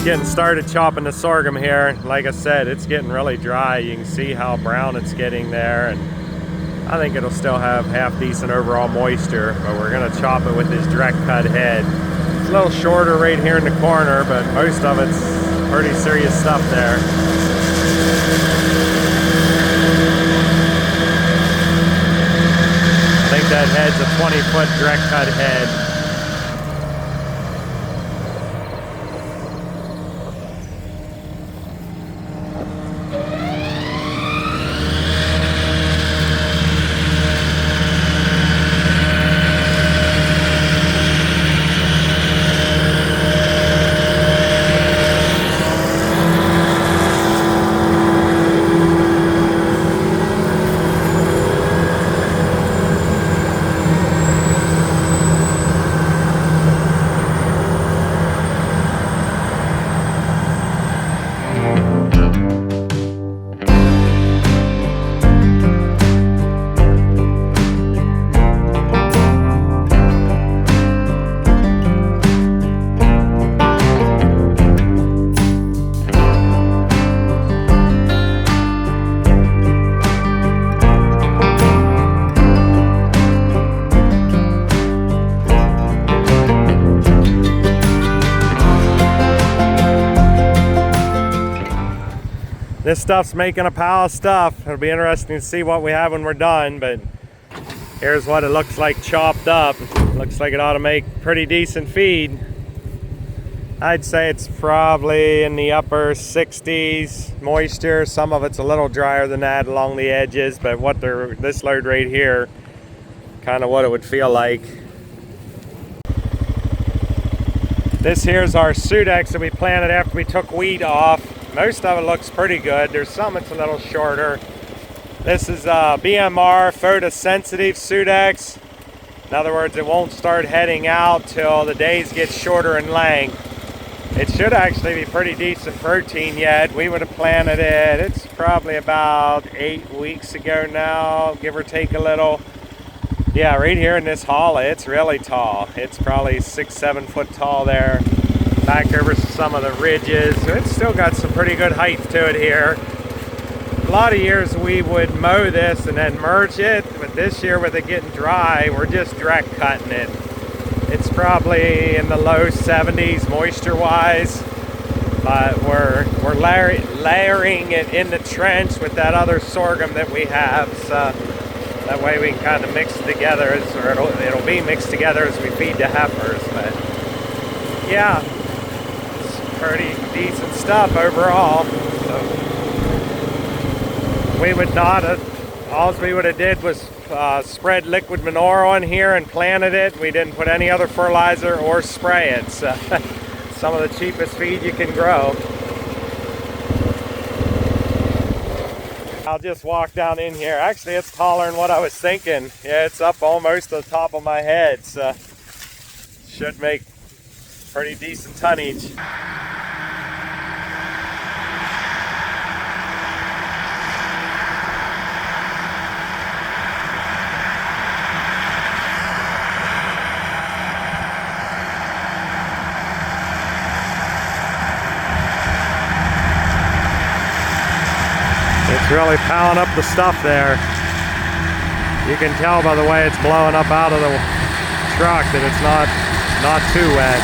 Just getting started chopping the sorghum here. Like I said, it's getting really dry. You can see how brown it's getting there, and I think it'll still have half decent overall moisture, but we're gonna chop it with this direct cut head. It's a little shorter right here in the corner, but most of it's pretty serious stuff there. I think that head's a 20-foot direct cut head. This stuff's making a pile of stuff. It'll be interesting to see what we have when we're done, but here's what it looks like chopped up. Looks like it ought to make pretty decent feed. I'd say it's probably in the upper 60s moisture. Some of it's a little drier than that along the edges, but this load right here, kind of what it would feel like. This here's our sudex that we planted after we took wheat off. Most of it looks pretty good. There's some that's a little shorter. This is BMR photosensitive sudex. In other words, it won't start heading out till the days get shorter in length. It should actually be pretty decent protein yet. We would have planted it, it's probably about 8 weeks ago now, give or take a little. Yeah, right here in this hollow, it's really tall. It's probably 6-7 foot tall there. Back over some of the ridges. So it's still got some pretty good height to it here. A lot of years we would mow this and then merge it, but this year with it getting dry, we're just direct cutting it. It's probably in the low 70s moisture wise, but we're layering it in the trench with that other sorghum that we have, so that way we can kind of mix it together, or it'll be mixed together as we feed the heifers. But yeah, pretty decent stuff overall. So we would not have, all we would have did was spread liquid manure on here and planted it. We didn't put any other fertilizer or spray it. So some of the cheapest feed you can grow. I'll just walk down in here. Actually, it's taller than what I was thinking. Yeah, it's up almost to the top of my head, so should make pretty decent tonnage. It's really piling up the stuff there. You can tell by the way it's blowing up out of the truck that it's not too wet.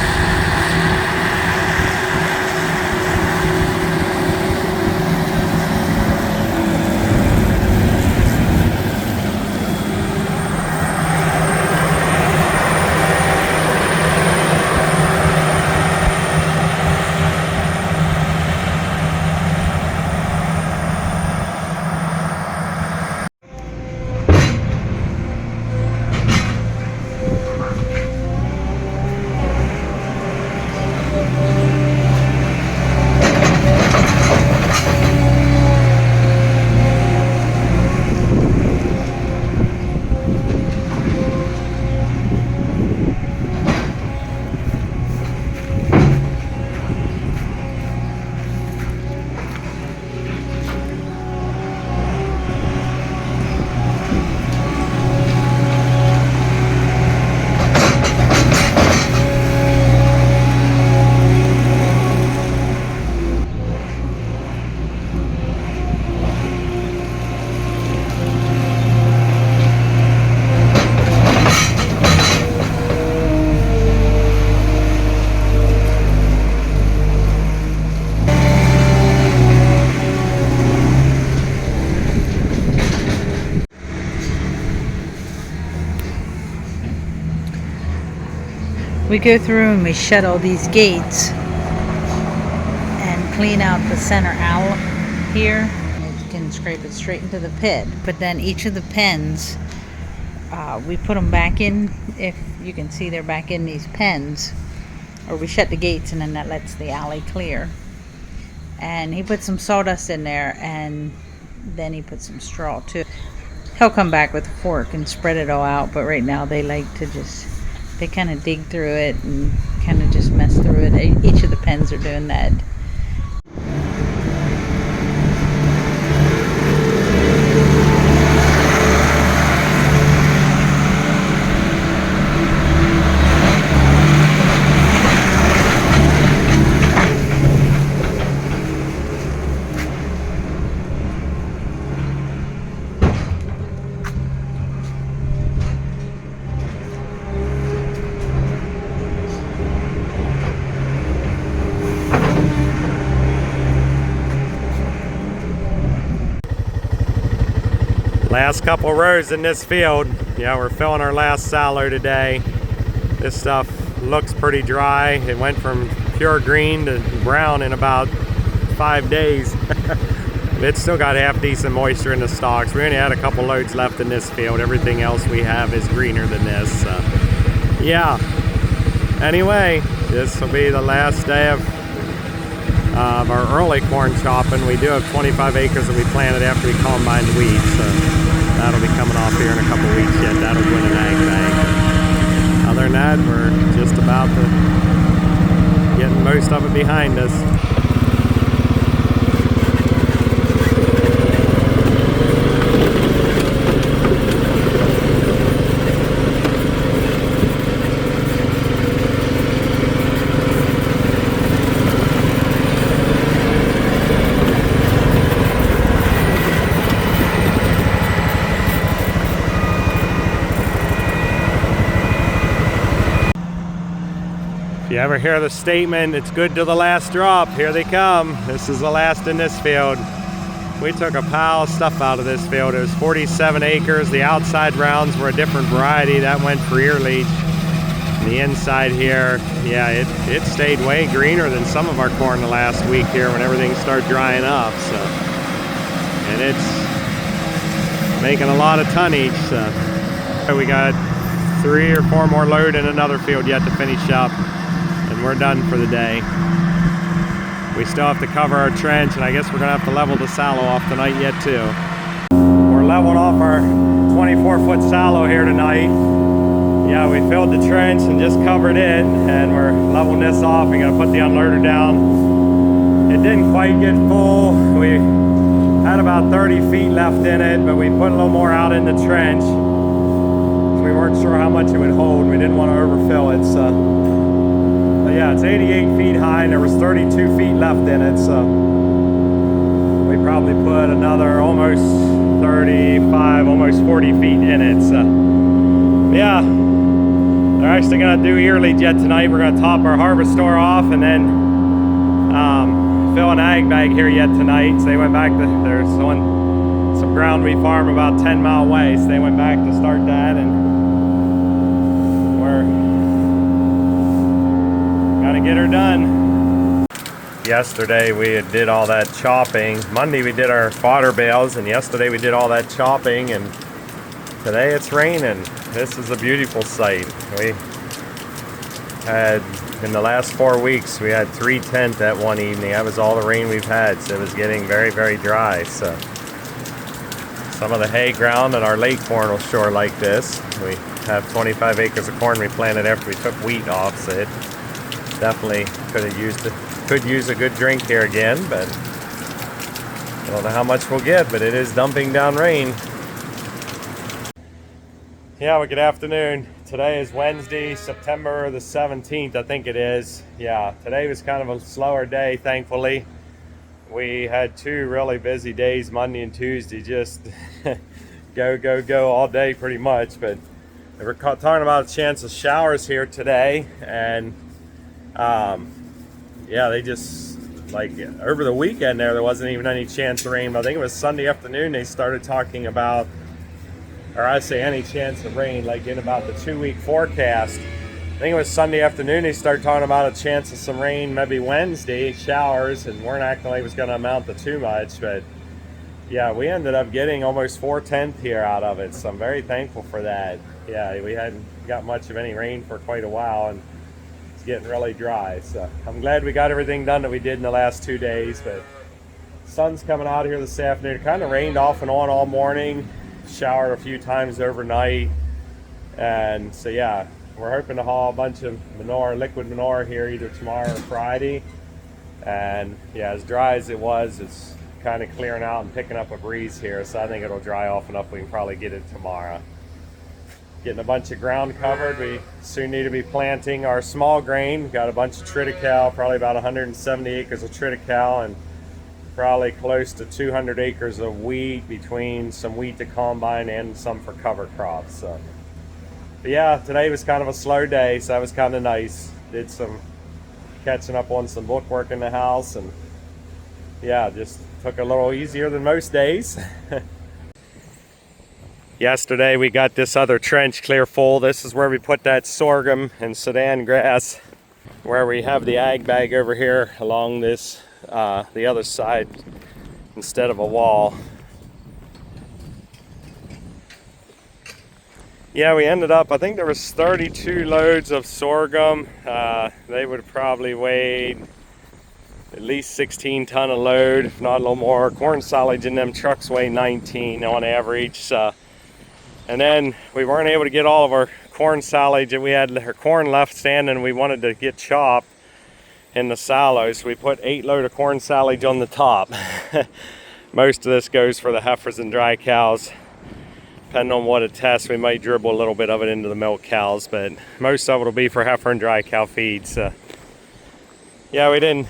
We go through and we shut all these gates and clean out the center owl here. You can scrape it straight into the pit. But then each of the pens, we put them back in. If you can see, they're back in these pens. Or we shut the gates and then that lets the alley clear. And he put some sawdust in there and then he put some straw too. He'll come back with a fork and spread it all out, but right now they like to just, they kind of dig through it and kind of just mess through it. Each of the pens are doing that. Last couple rows in this field. Yeah, we're filling our last silo today. This stuff looks pretty dry. It went from pure green to brown in about 5 days. It's still got half decent moisture in the stalks. We only had a couple loads left in this field. Everything else we have is greener than this. So, yeah. Anyway, this will be the last day of our early corn chopping. We do have 25 acres that we planted after we combined wheat, so that'll be coming off here in a couple weeks yet. That'll go in an ag bag. Other than that, we're just about to getting most of it behind us. If you ever hear the statement, it's good to the last drop, here they come. This is the last in this field. We took a pile of stuff out of this field. It was 47 acres. The outside rounds were a different variety. That went for ear leach. The inside here, yeah, it stayed way greener than some of our corn the last week here when everything started drying up. So, and it's making a lot of tonnage. So we got 3 or 4 more load in another field yet to finish up. And we're done for the day. We still have to cover our trench, and I guess we're gonna have to level the sallow off tonight yet too. We're leveling off our 24-foot sallow here tonight. Yeah, we filled the trench and just covered it, and we're leveling this off. We gotta put the unloader down. It didn't quite get full. We had about 30 feet left in it, but we put a little more out in the trench. We weren't sure how much it would hold. We didn't want to overfill it, so. But yeah, it's 88 feet high and there was 32 feet left in it, so we probably put another almost 35, almost 40 feet in it. So yeah, they're actually gonna do ear leach yet tonight. We're gonna top our harvestor off and then fill an ag bag here yet tonight. So they went back to, there's some ground we farm about 10 mile away, so they went back to start that, and we're gotta get her done. Yesterday we did all that chopping. Monday we did our fodder bales, and yesterday we did all that chopping, and today it's raining. This is a beautiful sight. We had, in the last 4 weeks, we had 3/10 that one evening. That was all the rain we've had, so it was getting very, very dry. So some of the hay ground and our late corn will sure like this. We have 25 acres of corn we planted after we took wheat off, so it definitely could use a good drink here again, but I don't know how much we'll get, but it is dumping down rain. Yeah, well, good afternoon. Today is Wednesday, September the 17th, I think it is. Yeah, today was kind of a slower day, thankfully. We had 2 really busy days, Monday and Tuesday, just go all day pretty much, but we're talking about a chance of showers here today, and yeah, they just, like, over the weekend there wasn't even any chance of rain, but I think it was Sunday afternoon they started talking about, or I say any chance of rain, like in about the 2-week forecast. I think it was Sunday afternoon, he started talking about a chance of some rain, maybe Wednesday, showers, and weren't acting like it was going to amount to too much. But yeah, we ended up getting almost 4/10 here out of it, so I'm very thankful for that. Yeah, we hadn't got much of any rain for quite a while, and it's getting really dry. So I'm glad we got everything done that we did in the last 2 days. But sun's coming out here this afternoon. It kind of rained off and on all morning, showered a few times overnight, and so yeah. We're hoping to haul a bunch of manure, liquid manure here either tomorrow or Friday. And yeah, as dry as it was, it's kind of clearing out and picking up a breeze here. So I think it'll dry off enough we can probably get it tomorrow. Getting a bunch of ground covered. We soon need to be planting our small grain. We've got a bunch of triticale, probably about 170 acres of triticale and probably close to 200 acres of wheat, between some wheat to combine and some for cover crops. So. But yeah, today was kind of a slow day, so that was kind of nice. Did some catching up on some bookwork in the house, and yeah, just took a little easier than most days. Yesterday we got this other trench clear full. This is where we put that sorghum and Sudan grass, where we have the ag bag over here along this, the other side instead of a wall. Yeah, we ended up, I think there was 32 loads of sorghum. They would probably weigh at least 16 ton a load, if not a little more. Corn silage in them trucks weigh 19 on average. And then we weren't able to get all of our corn silage, and we had our corn left standing. We wanted to get chopped in the silos. So we put 8 load of corn silage on the top. Most of this goes for the heifers and dry cows. Depending on what it tests, we might dribble a little bit of it into the milk cows, but most of it will be for heifer and dry cow feed. So yeah, we didn't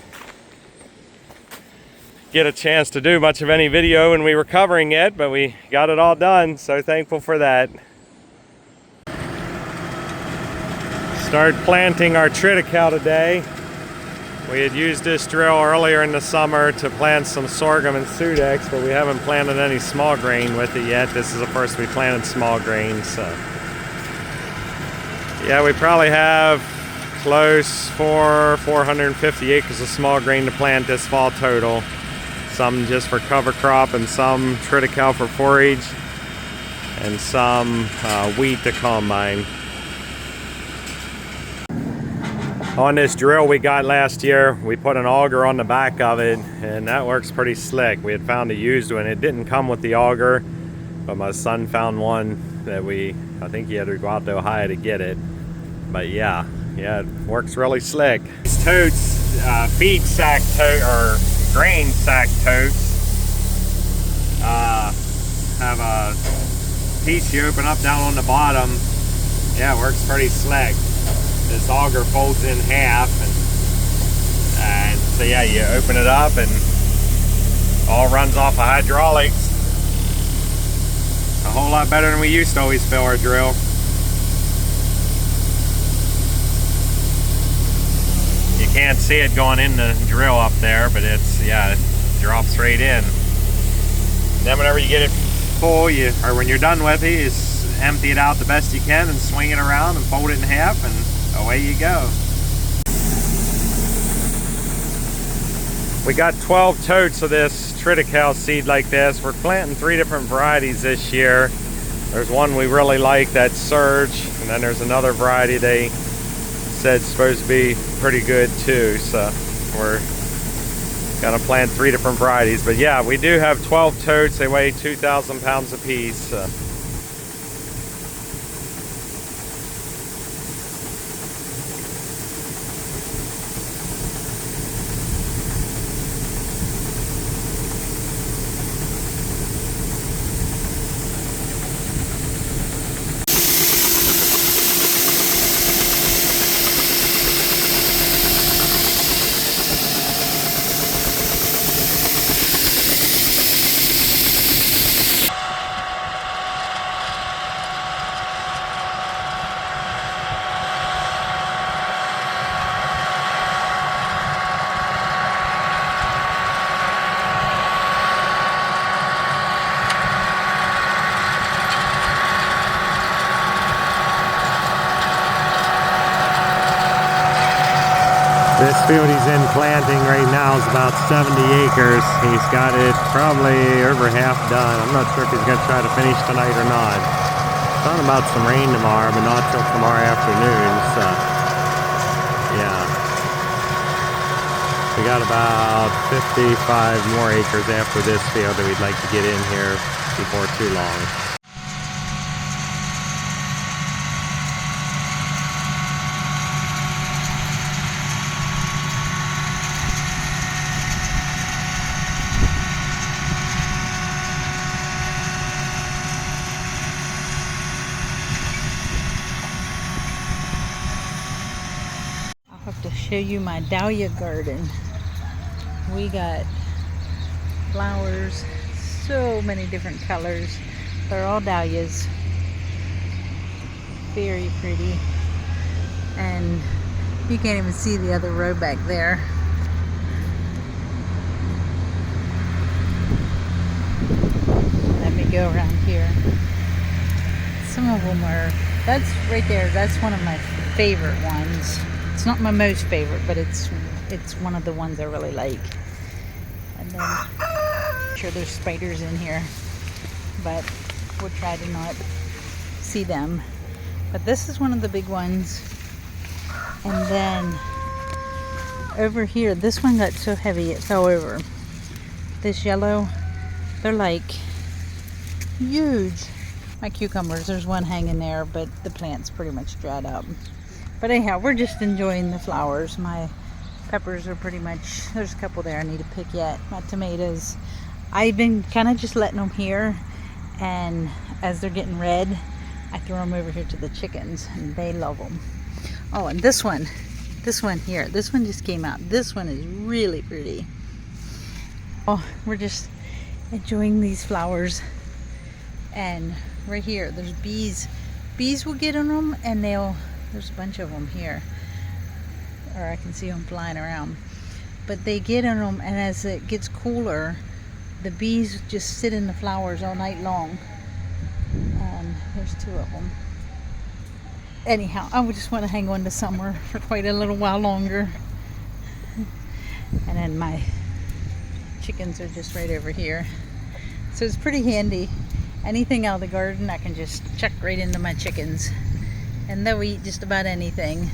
get a chance to do much of any video when we were covering it, but we got it all done, so thankful for that. Start planting our triticale today. We had used this drill earlier in the summer to plant some sorghum and sudex, but we haven't planted any small grain with it yet. This is the first we planted small grain, so yeah, we probably have close for 450 acres of small grain to plant this fall total. Some just for cover crop, and some triticale for forage, and some wheat to combine. On this drill we got last year, we put an auger on the back of it, and that works pretty slick. We had found a used one. It didn't come with the auger, but my son found one that I think he had to go out to Ohio to get it. But yeah, it works really slick. These totes, feed sack tote or grain sack totes, have a piece you open up down on the bottom. Yeah, it works pretty slick. This auger folds in half, and so yeah, you open it up and all runs off of hydraulics. A whole lot better than we used to always fill our drill. You can't see it going in the drill up there, but it drops right in. And then whenever you get it full, or when you're done with it, you just empty it out the best you can and swing it around and fold it in half, and away you go. We got 12 totes of this triticale seed like this. We're planting 3 different varieties this year. There's one we really like, that's Surge, and then there's another variety they said supposed to be pretty good too. So we're gonna plant 3 different varieties. But yeah, we do have 12 totes. They weigh 2,000 pounds a piece. This field he's in planting right now is about 70 acres. He's got it probably over half done. I'm not sure if he's going to try to finish tonight or not. Talking about some rain tomorrow, but not till tomorrow afternoon, so yeah. We got about 55 more acres after this field that we'd like to get in here before too long. I'll have to show you my dahlia garden. We got flowers, so many different colors. They're all dahlias. Very pretty. And you can't even see the other row back there. Let me go around here. Some of them are, that's right there, that's one of my favorite ones. It's not my most favorite, but it's one of the ones I really like. And then, I'm sure there's spiders in here, but we'll try to not see them. But this is one of the big ones. And then over here, this one got so heavy it fell over. This yellow, they're like huge. My cucumbers, there's one hanging there, but the plant's pretty much dried up. But anyhow, we're just enjoying the flowers. My peppers are pretty much, there's a couple there I need to pick yet. My tomatoes, I've been kind of just letting them here, and as they're getting red, I throw them over here to the chickens, and they love them. Oh, and this one here, this one just came out. This one is really pretty. Oh, we're just enjoying these flowers. And right here, there's bees. Bees will get on them, and there's a bunch of them here, or I can see them flying around. But they get on them, and as it gets cooler, the bees just sit in the flowers all night long. And there's two of them. Anyhow, I would just want to hang on to summer for quite a little while longer. And then my chickens are just right over here. So it's pretty handy. Anything out of the garden, I can just chuck right into my chickens. And they'll eat just about anything.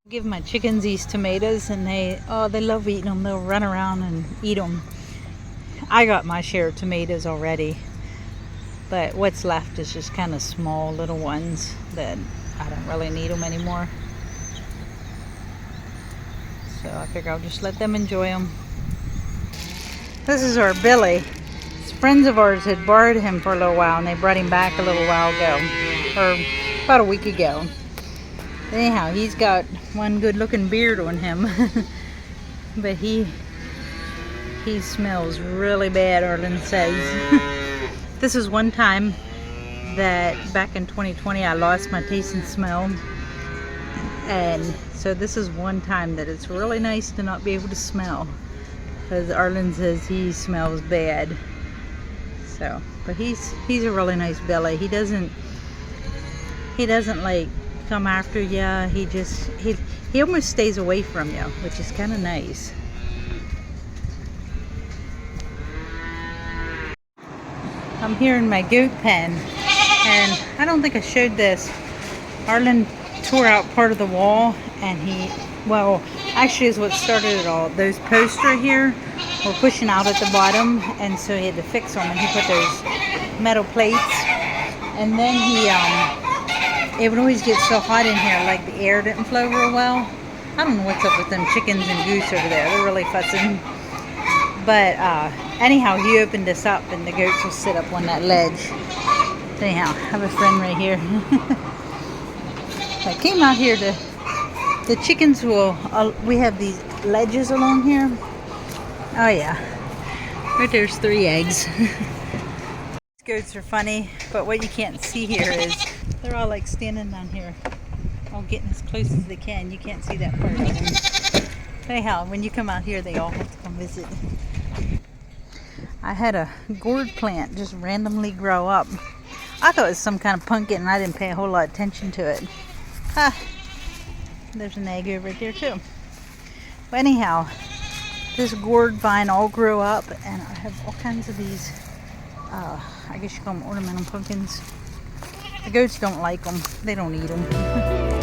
Give my chickens these tomatoes, and they love eating them. They'll run around and eat them. I got my share of tomatoes already, but what's left is just kind of small little ones that I don't really need them anymore. So I figure I'll just let them enjoy them. This is our Billy. Friends of ours had borrowed him for a little while, and they brought him back a little while ago, or about a week ago. Anyhow, he's got one good looking beard on him. But he smells really bad, Arlen says. This is one time that back in 2020 I lost my taste and smell, and so this is one time that it's really nice to not be able to smell, because Arlen says he smells bad. So, but he's a really nice Billy. He doesn't like come after you. He almost stays away from you, which is kind of nice. I'm here in my goat pen, and I don't think I showed this. Arlen tore out part of the wall, and actually is what started it all. Those posts right here were pushing out at the bottom, and so he had to fix them, and he put those metal plates. And then it would always get so hot in here, like the air didn't flow real well. I don't know what's up with them chickens and goose over there. They're really fussing. But anyhow, he opened this up, and the goats will sit up on that ledge. Anyhow, I have a friend right here. I came out here the chickens will, we have these ledges along here. Oh yeah, right there's 3 eggs. These goats are funny, but what you can't see here is they're all like standing down here, all getting as close as they can. You can't see that part of them. Anyhow, when you come out here, they all have to come visit. I had a gourd plant just randomly grow up. I thought it was some kind of pumpkin, and I didn't pay a whole lot of attention to it. There's an egg over here too. But anyhow, this gourd vine all grew up, and I have all kinds of these, I guess you call them ornamental pumpkins. The goats don't like them. They don't eat them.